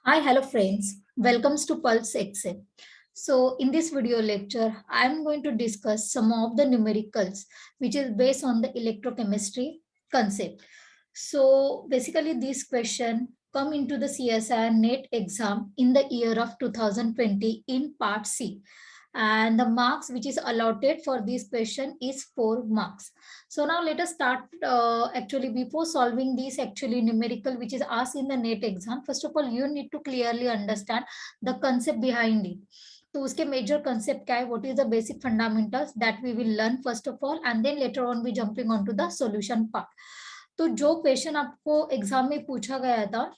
Hi, hello friends. Welcome to Pulse Excel. So in this video lecture, I am going to discuss some of the numericals which is based on the electrochemistry concept. So basically this question come into the CSIR NET exam in the year of 2020 in part C, and the marks which is allotted for this question is 4 marks. So now let us start. Actually, before solving this actually numerical which is asked in the NET exam, first of all you need to clearly understand the concept behind it. तो उसके major concept क्या है, what is the basic fundamentals that we will learn first of all, and then later on we jumping on to the solution part. तो जो question आपको exam में पूछा गया था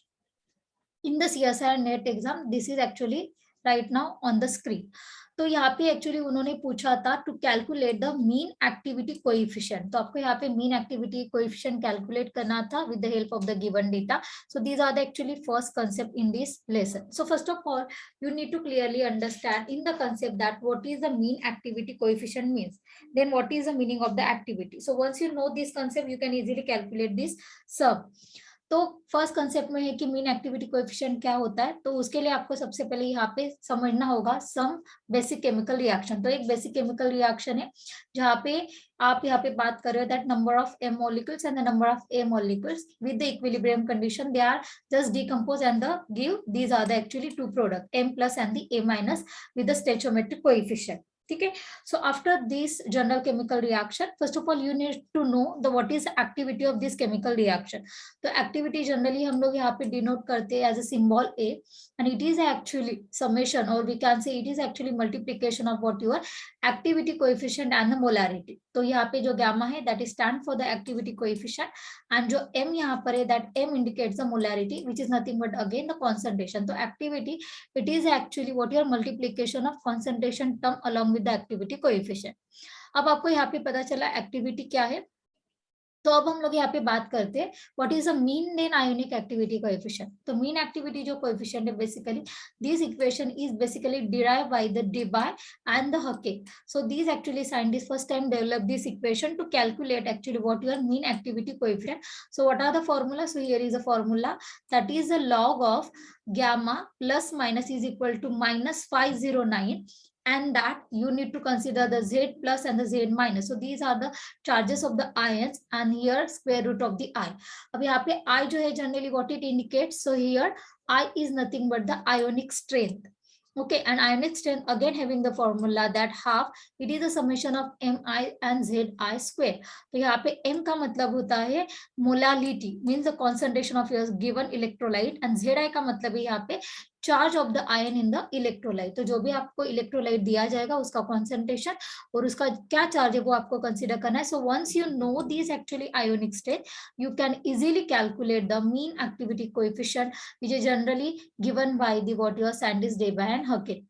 in the CSIR NET exam, this is actually right now on the screen. तो यहाँ पे एक्चुअली उन्होंने पूछा था to calculate the mean activity coefficient. तो आपको यहाँ पे मीन एक्टिविटी कोएफिशिएंट कैलकुलेट करना था with the help of the given data. So these are the actually first concept in this lesson. So first of all, you need to clearly understand in the concept that what is the mean activity coefficient means, then what is the meaning of the activity. So once you know this concept, you can easily calculate this sum. तो first concept में है कि mean activity coefficient क्या होता है. तो उसके लिए आपको सबसे पहले यहाँ पे समझना होगा सम बेसिक केमिकल रिएक्शन. तो एक बेसिक केमिकल रिएक्शन है जहाँ पे आप यहाँ पे बात कर रहे हो that number of M molecules and the number of A molecules with the equilibrium condition, they are just decompose and the give these are the actually two product M plus and the A minus with the stoichiometric coefficient. ठीक है. So after this general chemical reaction, first of all you need to know the what is activity of this chemical reaction. तो activity generally हम लोग यहाँ पे denote करते हैं as a symbol A, and it is actually summation, or we can say it is actually multiplication of what your activity coefficient and the molarity. तो यहाँ पे जो gamma है that is stand for the activity coefficient, and जो M यहाँ पर है that M indicates the molarity which is nothing but again the concentration. तो activity it is actually what your multiplication of concentration term along with the activity coefficient. अब आपको यहाँ पे पता चला एक्टिविटी क्या है. तो अब हम लोग यहाँ पे बात करते हैं what is a mean then ionic activity coefficient. तो मीन एक्टिविटी जो कोएफिशिएंट है basically this equation is basically derive by the Debye and the Hucke. So these actually scientists first time developed this equation to calculate actually what your mean activity coefficient. So what are the formula? So here is a formula that is the log of gamma plus minus is equal to minus 509, and that you need to consider the Z plus and the Z minus. So these are the charges of the ions, and here square root of the I. अब यहाँ पे I जो है generally what it indicates, so here I is nothing but the ionic strength. Okay, and ionic strength again having the formula that half it is the summation of Mi and Zi square. तो यहाँ पे M का मतलब होता है molality, means the concentration of your given electrolyte, and Zi का मतलब है यहाँ पे charge of the ion in the electrolyte. तो जो भी आपको इलेक्ट्रोलाइट दिया जाएगा उसका कॉन्सेंट्रेशन और उसका क्या चार्ज है वो आपको कंसीडर करना है. So once you know this actually ionic state, you can easily calculate the mean activity coefficient which is generally given by the what your scientist Debye and Hucke.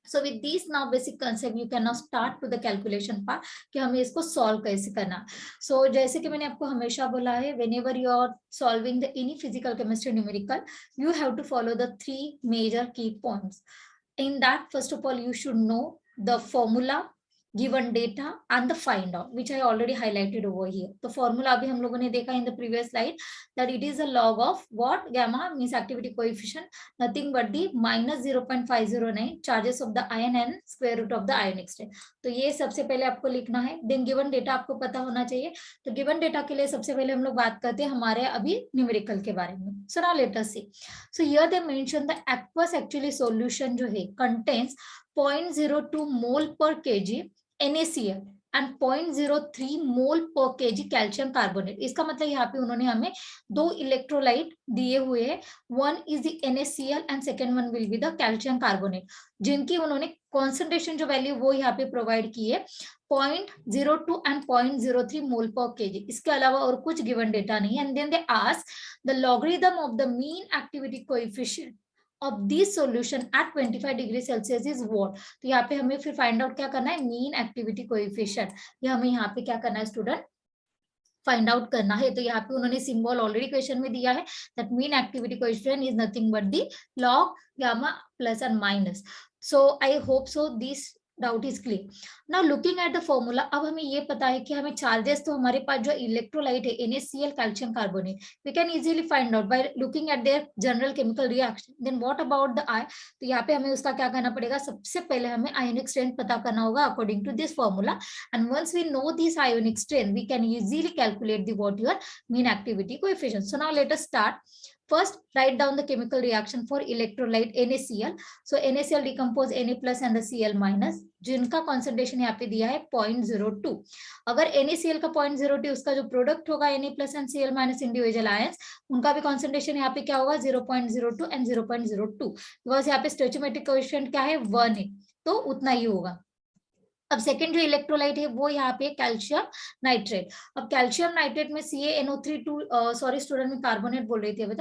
So with these now basic concept you can now start to the calculation part कि हमें इसको solve कैसे करना. So जैसे कि मैंने आपको हमेशा बोला है, whenever you are solving the any physical chemistry numerical, you have to follow the 3 major key points. In that, first of all, you should know the formula, given data and the find out, which I already highlighted over here. The formula अभी हम लोगों ने देखा in the previous slide that it is a log of what gamma means activity coefficient, nothing but the minus 0.509 charges of the ion and square root of the ionic strength. तो ये सबसे पहले आपको लिखना है. Then given data आपको पता होना चाहिए. तो given data के लिए सबसे पहले हम लोग बात करते हैं हमारे अभी numerical के बारे में. So now let us see. So here they mention the aqueous actually solution जो है contains 0.02 mole per kg NaCl and 0.03 मोल पर केजी कैल्शियम कार्बोनेट. इसका मतलब यहाँ पे उन्होंने हमें 2 इलेक्ट्रोलाइट दिए हुए हैं. One is the NaCl and second one will be the calcium carbonate, जिनकी उन्होंने कॉन्सेंट्रेशन जो वैल्यू वो यहाँ पे प्रोवाइड की है 0.02 एंड 0.03 मोल पर केजी. इसके अलावा और कुछ गिवन डेटा नहीं है. And then they ask the logarithm of the mean activity coefficient of this solution at 25 degree Celsius is what. तो यहाँ पे हमें फिर फाइंड आउट क्या करना है, मीन एक्टिविटी कोएफिशिएंट. ये हमें यहाँ पे क्या करना है स्टूडेंट, फाइंड आउट करना है. तो यहाँ पे उन्होंने सिंबल ऑलरेडी क्वेश्चन में दिया है that mean activity coefficient is nothing but the log gamma plus and minus. So I hope so this doubt is clear. Now looking at the formula, अब हमें ये पता है कि हमें चार्जेस, तो हमारे पास जो इलेक्ट्रोलाइट है NaCl calcium carbonate, we can easily find out by looking at their general chemical reaction. Then what about the I, तो यहाँ पे हमें उसका क्या करना पड़ेगा, सबसे पहले हमें आयोनिक स्ट्रेंथ पता करना होगा according to this formula, and once we know this ionic strength we can easily calculate the what your mean activity coefficient. So now let us start. First, write down the chemical reaction for electrolyte NaCl. So NaCl decompose Na plus and the Cl minus, जिनका concentration यहाँ पे दिया है 0.02. अगर NaCl का 0.02, उसका जो product होगा Na plus and Cl minus individual ions, उनका भी कॉन्सेंट्रेशन यहाँ पे क्या होगा 0.02 एंड 0.02, बिकॉज यहाँ पे स्टोइचोमेट्रिक कोएफिशिएंट क्या है 1 है, तो उतना ही होगा. अब सेकेंड जो इलेक्ट्रोलाइट है वो यहाँ पे कैल्शियम नाइट्रेट. अब कैल्शियम नाइट्रेट में CaNO3 सॉरी स्टूडेंट, में कार्बोनेट बोल रही थी अभी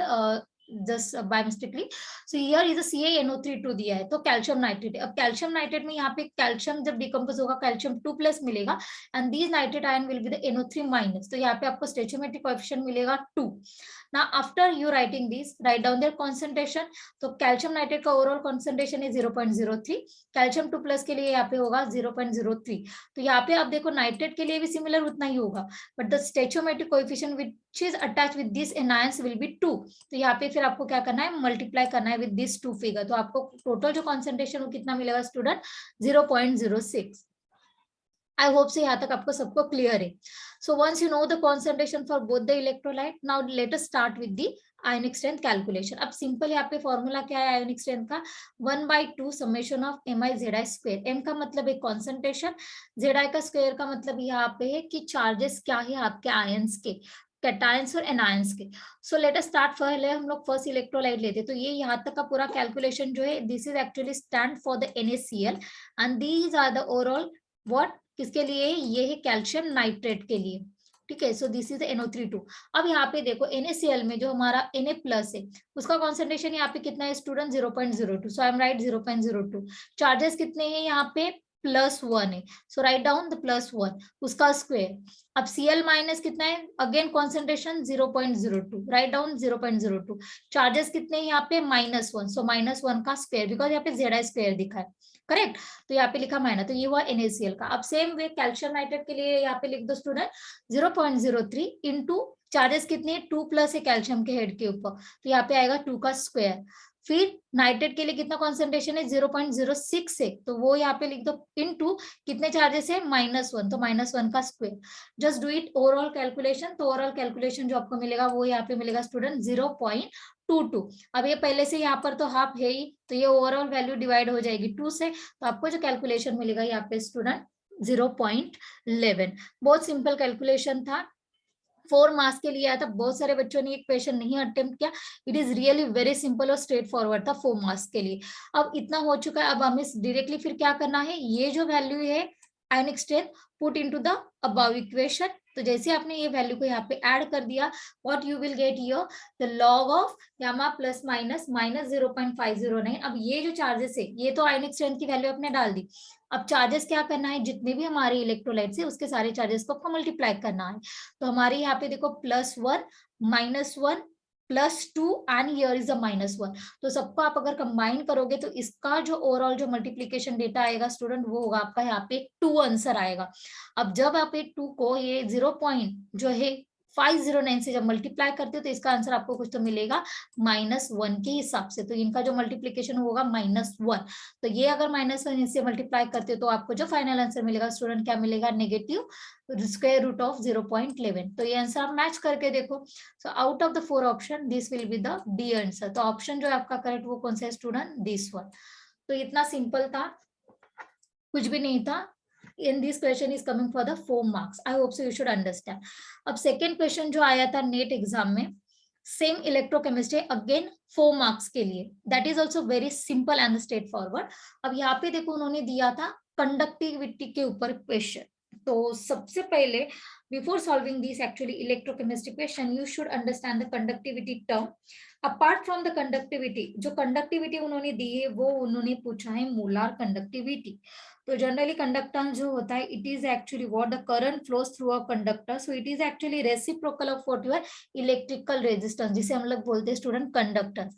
just by mistakenly. So here is CaNO3 दिया है, तो कैल्शियम नाइट्रेट. अब कैल्शियम नाइट्रेट में यहाँ पे कैल्शियम जब डिकम्पोज होगा कैल्शियम 2+ मिलेगा, and this nitrate ion will be the NO3-, तो यहाँ पे आपको स्टोइचोमेट्रिक कोएफिशिएंट मिलेगा 2. Now after you writing this, write down their concentration. तो कैल्शियम नाइट्रेट का ओवरऑल कॉन्सेंट्रेशन है 0.03, कैल्शियम 2+ के लिए यहाँ पे होगा 0.03. तो यहाँ पे आप देखो नाइट्रेट के लिए भी सिमिलर उतना ही होगा, but the stoichiometric coefficient which is attached with this anions will be 2. तो यहाँ पे फिर आपको क्या करना है, मल्टीप्लाई करना है विद दिस 2 फिगर. तो आपको टोटल जो कॉन्सेंट्रेशन वो कितना मिलेगा स्टूडेंट, 0.06. आई होप से यहाँ तक आपको सबको क्लियर है. So once you know the concentration for both the electrolyte, now let us start with the ionic strength calculation. अब सिंपल यहाँ पे फॉर्मूला क्या है आयोनिक स्ट्रेंथ का, 1/2 summation of MI/Zi square. M का मतलब है कॉन्सेंट्रेशन, Zi का स्क्वायर का मतलब यहाँ पे है कि चार्जेस क्या है आपके आयंस के, कैटायंस और एनायंस के. सो लेट अस स्टार्ट. पहले हम लोग फर्स्ट इलेक्ट्रोलाइट लेते, तो ये यहाँ तक का पूरा कैलकुलेशन जो है, this is actually stand for the NaCl and these are the overall what, किसके लिए, ये है कैल्शियम नाइट्रेट के लिए. ठीक है, सो दिस इज NO3. अब यहाँ पे देखो NaCl में जो हमारा Na+ है उसका कॉन्सेंट्रेशन यहाँ पे कितना है student, 0.02. So I M right 0.02. Charges कितने हैं यहाँ पे, +1 है, सो राइट डाउन द +1 उसका स्क्वायर. अब Cl- कितना है, again concentration 0.02, write down 0.02. Charges कितने हैं यहाँ पे, -1, सो -1 का स्क्वायर, बिकॉज यहाँ पे Zi स्क्वायर दिखा है, करेक्ट. तो यहाँ पे लिखा माइनस, तो ये हुआ NaCl का. अब सेम वे कैल्शियम नाइट्रेट के लिए यहाँ पे लिख दो स्टूडेंट, 0.03 इंटू चार्जेस कितने, 2+ है कैल्शियम के हेड के ऊपर, तो यहाँ पे आएगा 2 का स्क्वायर. फिर नाइट्रेट के लिए कितना कॉन्सेंट्रेशन है, 0.06 है, तो वो यहाँ पे लिख दो इनटू कितने चार्जेस है, -1, तो -1 का square. Just do it overall calculation. तो ओवरऑल कैलकुलेशन जो आपको मिलेगा वो यहाँ पे मिलेगा स्टूडेंट 0.22. अब ये पहले से यहाँ पर तो हाफ है ही, तो ये ओवरऑल वैल्यू डिवाइड हो जाएगी 2 से, तो आपको जो कैलकुलेशन मिलेगा यहाँ पे स्टूडेंट 0.11. बहुत सिंपल कैलकुलेशन था, 4 मार्क्स के लिए आया था. बहुत सारे बच्चों ने एक क्वेश्चन नहीं अटेम्प्ट किया. It is really very simple और स्ट्रेट फॉरवर्ड था 4 मार्क्स के लिए. अब इतना हो चुका है, अब हमें डायरेक्टली फिर क्या करना है, ये जो वैल्यू है ionic strength put into the above equation. तो जैसे आपने ये वैल्यू को यहाँ पे ऐड कर दिया, what you will get here, the log of gamma plus minus -0.509. अब ये जो चार्जेस है, ये तो आयनिक स्ट्रेंथ की वैल्यू आपने डाल दी. अब चार्जेस क्या करना है, जितने भी हमारे इलेक्ट्रोलाइट्स है उसके सारे चार्जेस को आपको मल्टीप्लाई करना है. तो हमारे यहाँ पे देखो +1 -1 +2 एंड हियर इज अ -1. तो सबको आप अगर कंबाइन करोगे तो इसका जो ओवरऑल जो मल्टीप्लीकेशन डेटा आएगा स्टूडेंट, वो होगा आपका यहाँ पे 2 आंसर आएगा. अब जब आप एक 2 को ये 0.509 से जब मल्टीप्लाई करते हो तो इसका आंसर आपको कुछ तो मिलेगा -1 के हिसाब से. तो इनका जो मल्टीप्लीकेशन होगा -1. तो ये अगर -1 इससे मल्टीप्लाई करते हो तो आपको जो फाइनल आंसर मिलेगा स्टूडेंट क्या मिलेगा, -√of 0.11. तो ये आंसर आप मैच करके देखो. So out of the 4 option this will be the D answer. तो ऑप्शन जो है आपका करेक्ट वो कौन सा है स्टूडेंट, दिस वन. तो इतना सिंपल था, कुछ भी नहीं था. in this question is coming for the 4 marks. I hope so you should understand. अब second question जो आया था नेट एग्जाम में, सेम इलेक्ट्रोकेमिस्ट्री, अगेन 4 मार्क्स के लिए, that is also very simple and straight forward. अब यहाँ पे देखो उन्होंने दिया था कंडक्टिविटी के ऊपर क्वेश्चन. तो सबसे पहले before solving this actually electrochemistry question, you should understand the conductivity term. Apart from the conductivity, जो कंडक्टिविटी उन्होंने दी है वो उन्होंने पूछा है मोलार कंडक्टिविटी. तो जनरली कंडक्टेंस जो होता है, it is actually what the current flows through a conductor. So it is actually reciprocal of what your electrical resistance, जिसे हम लोग बोलते हैं स्टूडेंट कंडक्टेंस.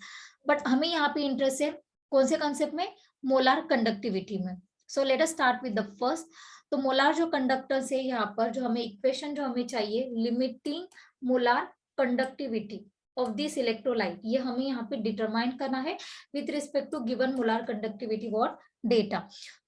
बट हमें यहाँ पे इंटरेस्ट है कौन से कॉन्सेप्ट में, मोलार कंडक्टिविटी में. So let us start with the first. तो मोलार जो कंडक्टेंस है, यहाँ पर जो हमें इक्वेशन जो हमें चाहिए, limiting molar conductivity of this electrolyte, ये हमें यहाँ पे डिटरमाइन करना है with respect to given molar conductivity what data.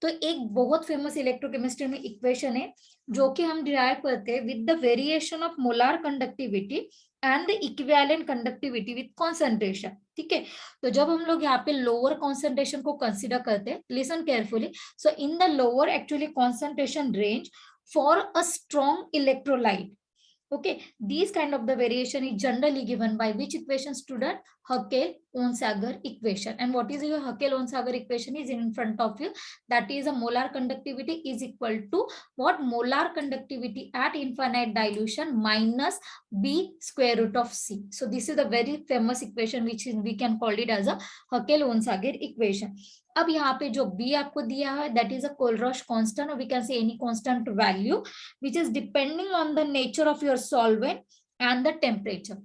तो एक बहुत फेमस इलेक्ट्रोकेमिस्ट्री में इक्वेशन है जो कि हम डिराइव करते हैं with the variation of molar conductivity and the equivalent conductivity with concentration. ठीक है, तो जब हम लोग यहाँ पे लोअर कॉन्सेंट्रेशन को कंसिडर करते हैं, listen carefully, so in the lower actually concentration range for a strong electrolyte, okay, these kind of the variation is generally given by which equation, student? Huckel-Onsager equation. And what is your Huckel-Onsager equation is in front of you, that is a molar conductivity is equal to what? Molar conductivity at infinite dilution minus b square root of c. So this is the very famous equation which is, we can call it as a Huckel-Onsager equation. अब यहाँ पे जो B आपको दिया है, that is a Kohlrausch constant, or we can say any constant value which is depending on the nature of your solvent and the temperature.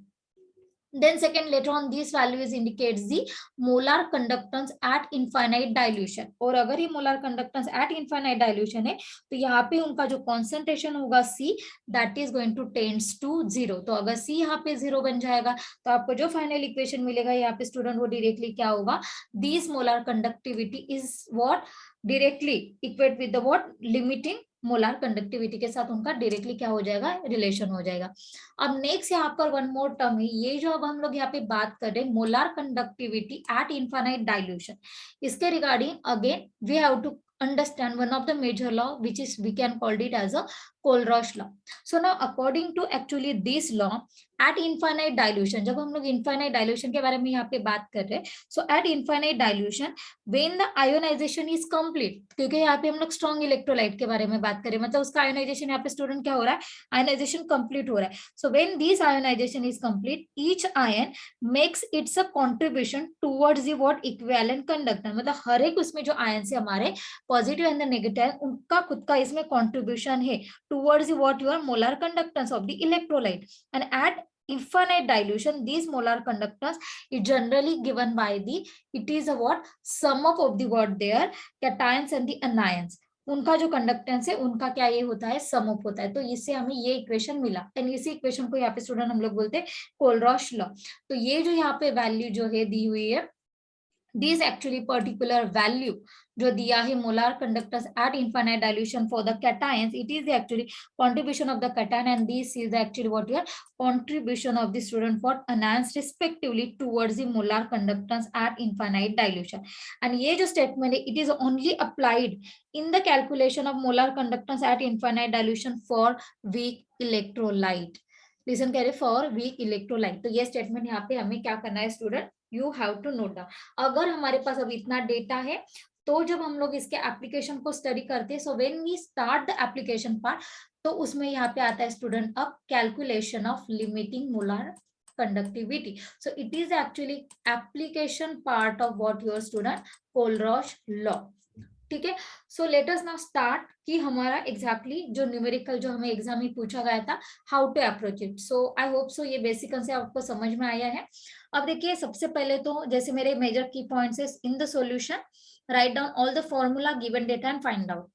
Then second, later on these values indicates the molar conductance at infinite dilution. और अगर ये molar conductance at infinite dilution है तो यहाँ पे उनका जो concentration होगा C, that is going to tends to 0. तो अगर C यहाँ पे 0 बन जाएगा तो आपको जो final equation मिलेगा यहाँ पे स्टूडेंट वो directly क्या होगा? This molar conductivity is what? Directly equate with the what? Limiting molar conductivity के साथ उनका डायरेक्टली क्या हो जाएगा? रिलेशन हो जाएगा। अब नेक्स्ट यहाँ पर वन मोर टर्म है, ये जो अब हम लोग यहाँ पे बात कर रहे हैं molar conductivity at infinite dilution, इसके regarding again we have to understand one of the major law which is we can call it as a Kohlrausch law. So now according to actually this law at infinite dilution, जब हम लोग infinite dilution के बारे में यहाँ पे बात कर रहे हैं, so at infinite dilution when the ionization is complete, क्योंकि यहाँ पे हम लोग strong electrolyte के बारे में बात करें, मतलब उसका ionization यहाँ पे स्टूडेंट क्या हो रहा है? ionization complete हो रहा है. So when this ionization is complete, each ion makes its a contribution towards the what? Equivalent conductor. मतलब हर एक उसमें जो ion से हमारे पॉजिटिव एंड नेगेटिव उनका खुद का इसमें कंट्रीब्यूशन है towards what your molar conductance of the electrolyte, and at infinite dilution these molar conductance is generally given by the, it is a what? Sum of the what their cations and the anions, उनका जो conductance है उनका क्या ये होता है? Sum up होता है। तो इससे हमें ये इक्वेशन मिला, एंड इसी इक्वेशन को यहाँ पे स्टूडेंट हम लोग बोलते हैं कोलरॉश लॉ। तो ये जो यहाँ पे वैल्यू जो है दी हुई है, दिस एक्चुअली पर्टिकुलर वैल्यू जो दिया है molar conductance eight infinite dilution for the cations, it is actually contribution of the cation, and this is actually what your contribution of the student for anions respectively towards the molar conductance eight infinite dilution. And ये जो statement है, it is only applied in the calculation of molar conductance eight infinite dilution for weak electrolyte. Listen करें, for weak electrolyte. तो ये statement यहाँ पे हमें क्या करना है student? You have to note down. अगर हमारे पास अब इतना डेटा है तो जब हम लोग इसके एप्लीकेशन को स्टडी करते हैं, so when we start the application part, तो उसमें यहाँ पे आता है स्टूडेंट अब calculation of limiting molar conductivity. So it is actually application part of what your student Kohlrausch law. ठीक है, so let us now start कि हमारा एग्जैक्टली जो न्यूमेरिकल जो हमें एग्जाम में पूछा गया था, how to approach it. So I hope so ये बेसिक से आपको समझ में आया है। अब देखिए, सबसे पहले तो जैसे मेरे मेजर की पॉइंट्स है in the solution, write down all the formula given data and find out.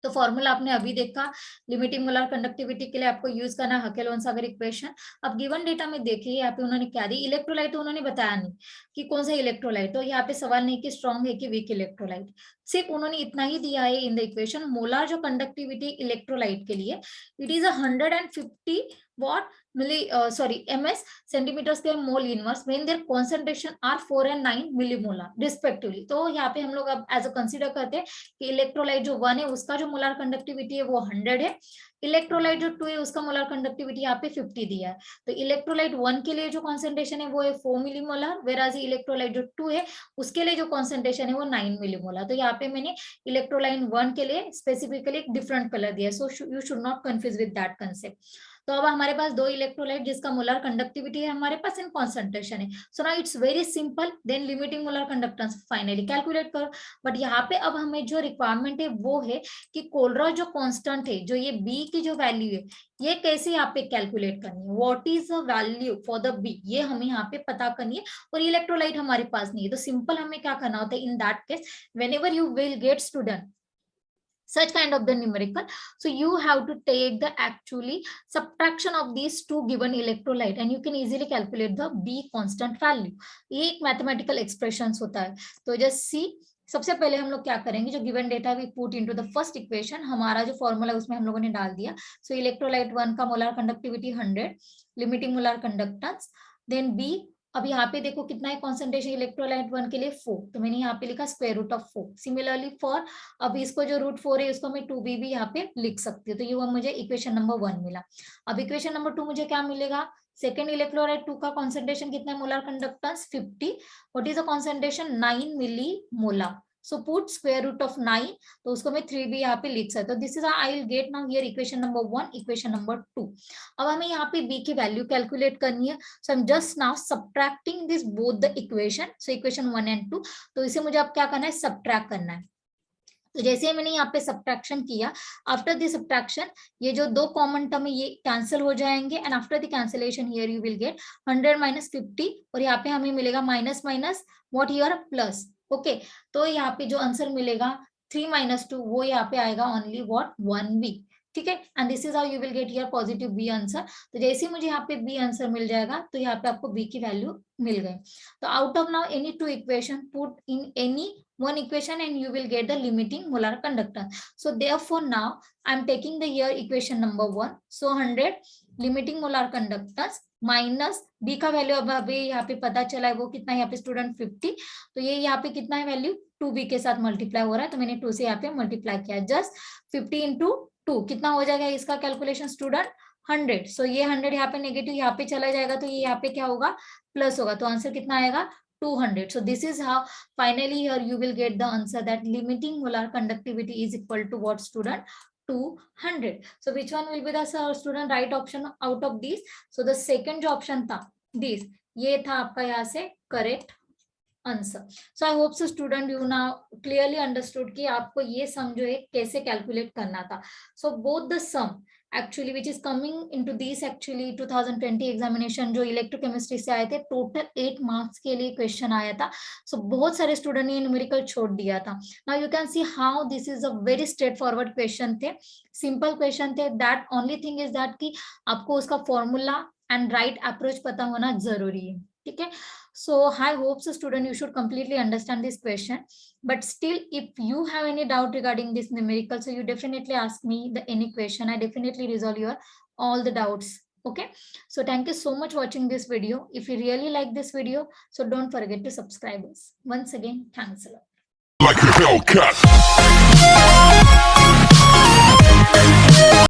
तो फॉर्मूला आपने अभी देखा, लिमिटिंग मोलर कंडक्टिविटी के लिए आपको यूज करना है हकेल-ओनसागर इक्वेशन। अब गिवन डेटा में देखिए यहाँ पे उन्होंने क्या दी, इलेक्ट्रोलाइट तो उन्होंने बताया नहीं कि कौन सा इलेक्ट्रोलाइट, तो यहाँ पे सवाल नहीं कि स्ट्रॉन्ग है कि वीक इलेक्ट्रोलाइट, सिर्फ उन्होंने इतना ही दिया है इन द इक्वेशन। मोलर जो कंडक्टिविटी इलेक्ट्रोलाइट के लिए, it is 150 what ms centimetre square mole inverse when their concentration are 4 and 9 millimolar respectively. तो यहाँ पे हम लोग अब एज अ कंसीडर करते हैं कि इलेक्ट्रोलाइट जो 1 है उसका जो मोलर कंडक्टिविटी है वो 100 है, इलेक्ट्रोलाइट जो 2 है उसका मोलर कंडक्टिविटी यहाँ पे 50 दिया है। तो इलेक्ट्रोलाइट 1 के लिए जो कॉन्सेंट्रेशन है वो है 4 मिलीमोलर, वेराज इलेक्ट्रोलाइट जो 2 है उसके लिए जो कॉन्सेंट्रेशन है वो 9 मिलीमोलर। तो यहाँ पे मैंने इलेक्ट्रोलाइट 1 के लिए स्पेसिफिकली एक डिफरेंट कलर दिया, so you should not confuse with that concept. तो अब हमारे पास दो इलेक्ट्रोलाइट जिसका मोलर कंडक्टिविटी है हमारे पास इन कॉन्सेंट्रेशन है. So now it's very simple. Then limiting molar conductance finally calculate करो. बट यहाँ पे अब हमें जो रिक्वायरमेंट है वो है कि कोलरा जो कांस्टेंट है, जो ये बी की जो वैल्यू है, ये कैसे यहाँ पे कैलकुलेट करनी है. What is the value for the B, ये हमें यहाँ पे पता करनी है. और इलेक्ट्रोलाइट हमारे पास नहीं है, तो सिंपल हमें क्या करना होता है in that case, whenever you will get student such kind of the numerical, so you have to take the actually subtraction of these two given electrolyte and you can easily calculate the B constant value. ये एक mathematical expressions होता है. तो just see, सबसे पहले हम लोग क्या करेंगे, जो given data we put into the first equation, हमारा जो फॉर्मूला उसमें हम लोगों ने डाल दिया. सो इलेक्ट्रोलाइट 1 का molar conductivity 100, limiting molar conductance, then B. अब यहाँ पे देखो कितना है कॉन्सेंट्रेशन इलेक्ट्रोलाइट 1 के लिए 4, तो मैंने यहाँ पे लिखा square root of 4. Similarly for, अब इसको जो रूट 4 है उसको मैं 2b भी यहाँ पे लिख सकती हूँ. तो ये मुझे इक्वेशन नंबर 1 मिला. अब इक्वेशन नंबर 2 मुझे क्या मिलेगा, सेकेंड इलेक्ट्रोलाइट 2 का कॉन्सेंट्रेशन कितना है, molar conductance 50. What is the concentration, 9 millimolar. So put square root of 9, तो उसको मैं 3b यहाँ पे लिख सकता हूँ. This is I will get now here equation number 1, equation number 2. अब हमें यहाँ पे b की वैल्यू कैलकुलेट करनी है. So I am just now subtracting this both the equation. So equation 1 and 2, तो इसे मुझे अब क्या करना है, सब्ट्रैक्ट करना है. तो जैसे मैंने यहाँ पे सब्ट्रैक्शन किया, आफ्टर द सब्ट्रैक्शन ये जो दो कॉमन टर्म है ये कैंसिल हो जाएंगे and after the cancellation here you will gate 100 minus 50 और यहाँ पे हमें मिलेगा minus minus what here plus. Okay, तो यहाँ पे जो आंसर मिलेगा 3 माइनस 2, वो यहाँ पे आएगा ओनली व्हाट 1b. ठीक है, and this is how you will get here positive B answer. तो जैसे मुझे यहाँ पे बी आंसर मिल जाएगा तो यहाँ पे आपको बी की वैल्यू मिल गई. तो out of now any two equation put in any one equation and you will get the limiting molar conductance. So therefore now I am taking the here equation number 1. So 100 limiting molar conductance minus b का value अब अभी यहाँ पे पता चला है वो कितना है यहाँ पे स्टूडेंट 50. तो ये यहाँ पे कितना है वैल्यू 2b के साथ मल्टीप्लाई हो रहा है, तो मैंने 2 से यहाँ पे मल्टीप्लाई किया. जस्ट 50 into 2 कितना हो जाएगा इसका कैलकुलेशन स्टूडेंट 100. सो ये 100 यहाँ पे नेगेटिव यहाँ पे चला जाएगा तो ये यहाँ पे क्या होगा प्लस होगा. तो आंसर कितना आएगा 200. So this is how finally here you will get the answer that limiting molar conductivity is equal to what student 200. So which one will be the student right option out of these? So the second जो option था this, ये था आपका यहाँ से correct answer. So I hope so student you now clearly understood कि आपको ये सम जो है कैसे कैलकुलेट करना था. So both the sum actually which is coming into this actually 2020 examination जो इलेक्ट्रोकेमिस्ट्री से आए थे, टोटल 8 मार्क्स के लिए क्वेश्चन आया था. सो बहुत सारे स्टूडेंट ने न्यूमेरिकल छोड़ दिया था. Now you can see how this is a very straight forward question थे, सिंपल क्वेश्चन थे. That only thing is that कि आपको उसका फॉर्मूला एंड राइट अप्रोच पता होना जरूरी है. ठीक है, so I hope so student you should completely understand this question, but still if you have any doubt regarding this numerical, so you definitely ask me the any question. I definitely resolve your all the doubts. Okay, so thank you so much watching this video. If you really like this video, so don't forget to subscribe us. Once again, thanks a lot. Like a Hellcat.